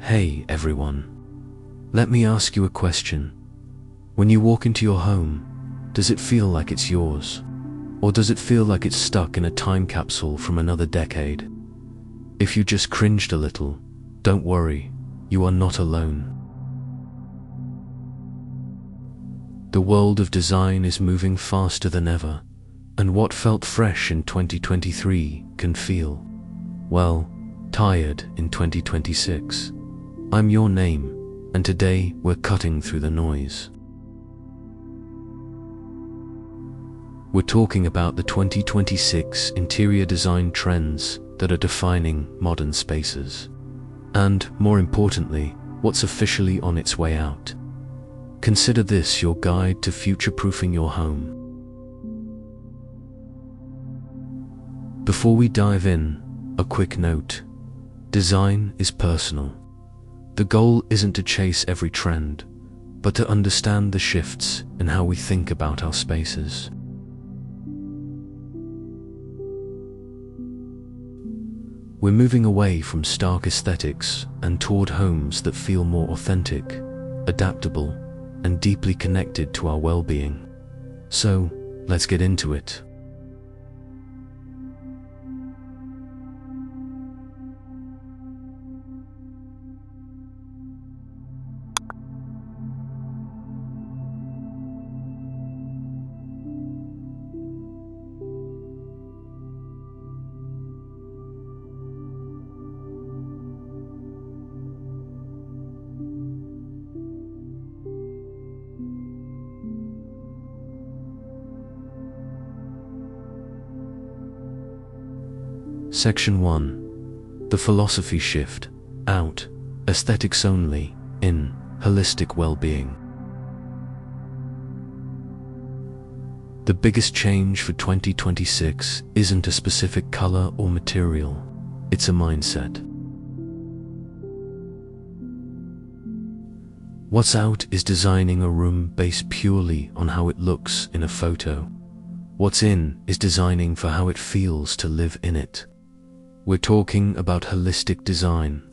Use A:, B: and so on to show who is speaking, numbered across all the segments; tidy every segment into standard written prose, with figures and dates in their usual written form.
A: Hey everyone, let me ask you a question. When you walk into your home, does it feel like it's yours? Or does it feel like it's stuck in a time capsule from another decade? If you just cringed a little, don't worry, you are not alone. The world of design is moving faster than ever, and what felt fresh in 2023 can feel, well, tired in 2026. I'm your name, and today we're cutting through the noise. We're talking about the 2026 interior design trends that are defining modern spaces. And, more importantly, what's officially on its way out. Consider this your guide to future-proofing your home. Before we dive in, a quick note. Design is personal. The goal isn't to chase every trend, but to understand the shifts in how we think about our spaces. We're moving away from stark aesthetics and toward homes that feel more authentic, adaptable, and deeply connected to our well-being. So, let's get into it. Section 1. The philosophy shift, out, aesthetics only, in, holistic well-being. The biggest change for 2026 isn't a specific color or material, it's a mindset. What's out is designing a room based purely on how it looks in a photo. What's in is designing for how it feels to live in it. We're talking about holistic design.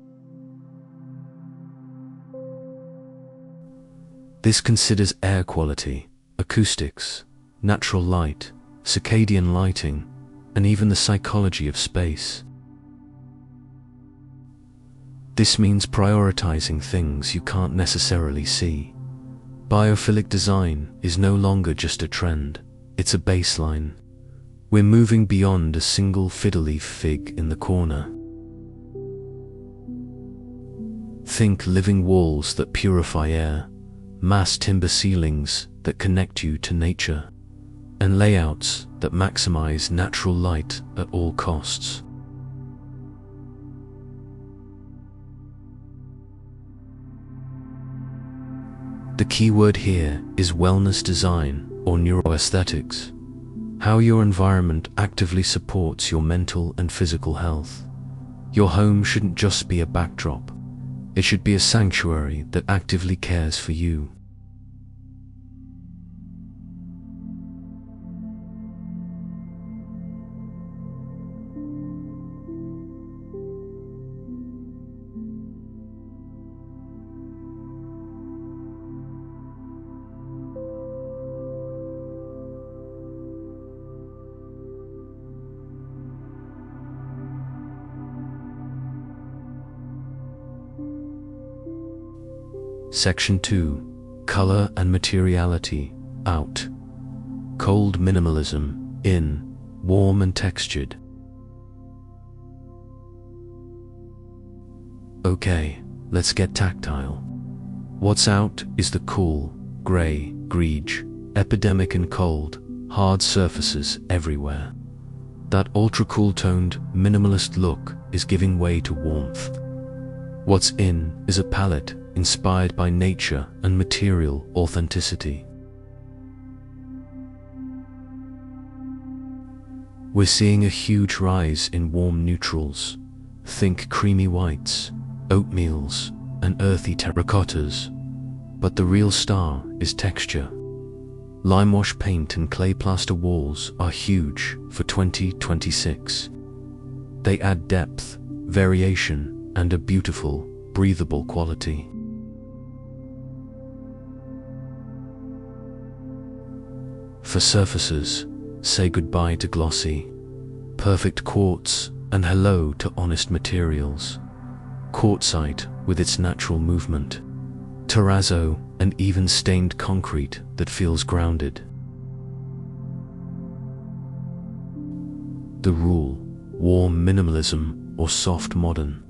A: This considers air quality, acoustics, natural light, circadian lighting, and even the psychology of space. This means prioritizing things you can't necessarily see. Biophilic design is no longer just a trend, it's a baseline. We're moving beyond a single fiddle-leaf fig in the corner. Think living walls that purify air, mass timber ceilings that connect you to nature, and layouts that maximize natural light at all costs. The key word here is wellness design or neuroaesthetics. How your environment actively supports your mental and physical health. Your home shouldn't just be a backdrop. It should be a sanctuary that actively cares for you. Section 2. Color and materiality, out. Cold minimalism, in. Warm and textured. Okay, let's get tactile. What's out is the cool, grey, greige, epidemic and cold, hard surfaces everywhere. That ultra-cool toned, minimalist look is giving way to warmth. What's in is a palette inspired by nature and material authenticity. We're seeing a huge rise in warm neutrals. Think creamy whites, oatmeals, and earthy terracottas. But the real star is texture. Limewash paint and clay plaster walls are huge for 2026. They add depth, variation, and a beautiful, breathable quality. For surfaces, say goodbye to glossy, perfect quartz and hello to honest materials. Quartzite with its natural movement, terrazzo and even stained concrete that feels grounded. The rule, warm minimalism or soft modern.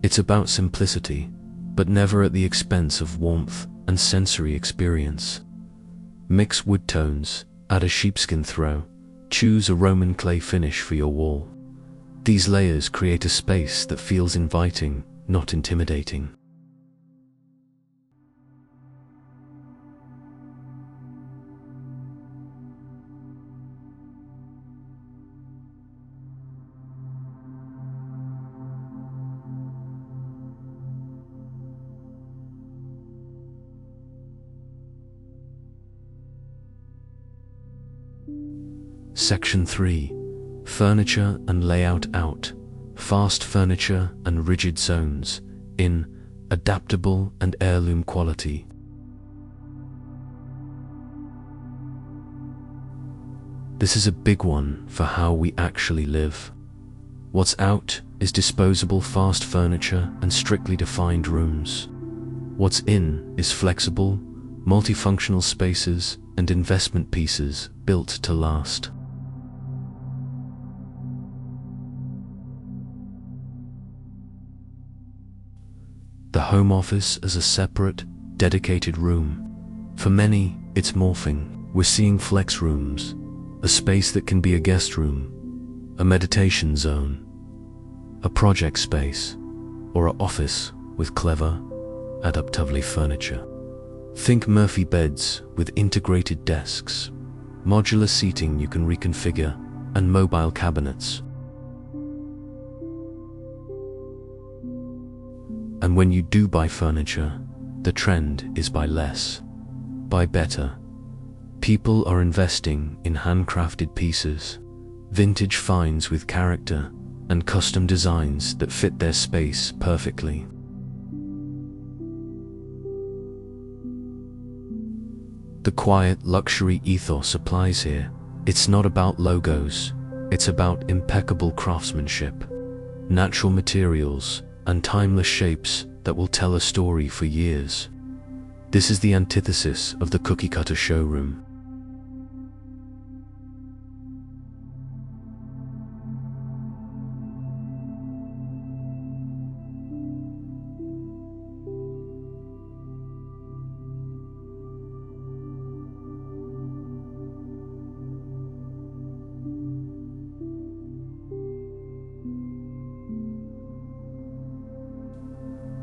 A: It's about simplicity, but never at the expense of warmth and sensory experience. Mix wood tones, add a sheepskin throw, choose a Roman clay finish for your wall. These layers create a space that feels inviting, not intimidating. Section 3. Furniture and layout out. Fast furniture and rigid zones in adaptable and heirloom quality. This is a big one for how we actually live. What's out is disposable fast furniture and strictly defined rooms. What's in is flexible, multifunctional spaces and investment pieces built to last. The home office as a separate, dedicated room. For many, it's morphing. We're seeing flex rooms, a space that can be a guest room, a meditation zone, a project space, or an office with clever, adaptable furniture. Think Murphy beds with integrated desks, modular seating you can reconfigure, and mobile cabinets. And when you do buy furniture, the trend is buy less, buy better. People are investing in handcrafted pieces, vintage finds with character, and custom designs that fit their space perfectly. The quiet luxury ethos applies here. It's not about logos, it's about impeccable craftsmanship, natural materials, and timeless shapes that will tell a story for years. This is the antithesis of the cookie-cutter showroom.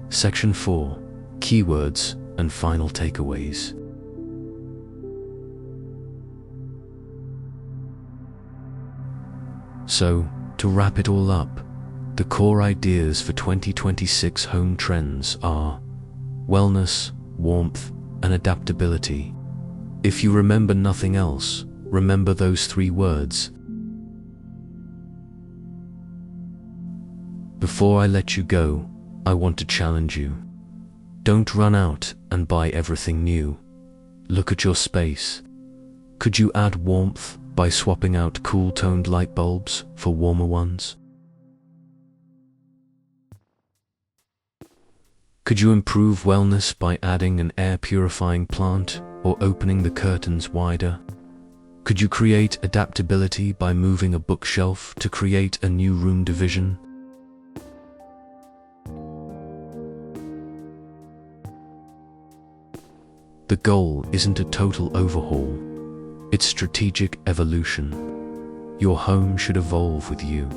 A: Section 4. Keywords and final takeaways. So, to wrap it all up, the core ideas for 2026 home trends are wellness, warmth, and adaptability. If you remember nothing else, remember those 3 words. Before I let you go, I want to challenge you. Don't run out and buy everything new. Look at your space. Could you add warmth by swapping out cool-toned light bulbs for warmer ones? Could you improve wellness by adding an air-purifying plant or opening the curtains wider? Could you create adaptability by moving a bookshelf to create a new room division? The goal isn't a total overhaul, it's strategic evolution. Your home should evolve with you.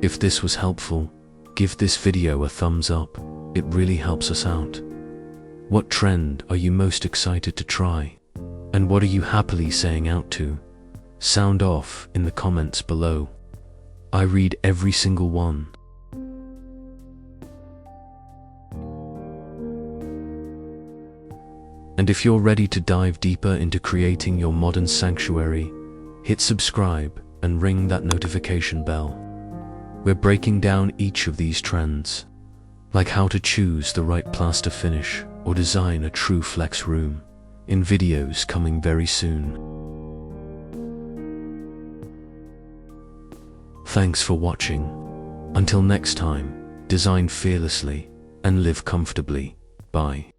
A: If this was helpful, give this video a thumbs up. It really helps us out. What trend are you most excited to try? And what are you happily saying out to? Sound off in the comments below. I read every single one. And And if you're ready to dive deeper into creating your modern sanctuary, hit subscribe and ring that notification bell. We're breaking down each of these trends, like how to choose the right plaster finish or design a true flex room, in videos coming very soon. Thanks for watching. Until next time, design fearlessly and live comfortably. Bye.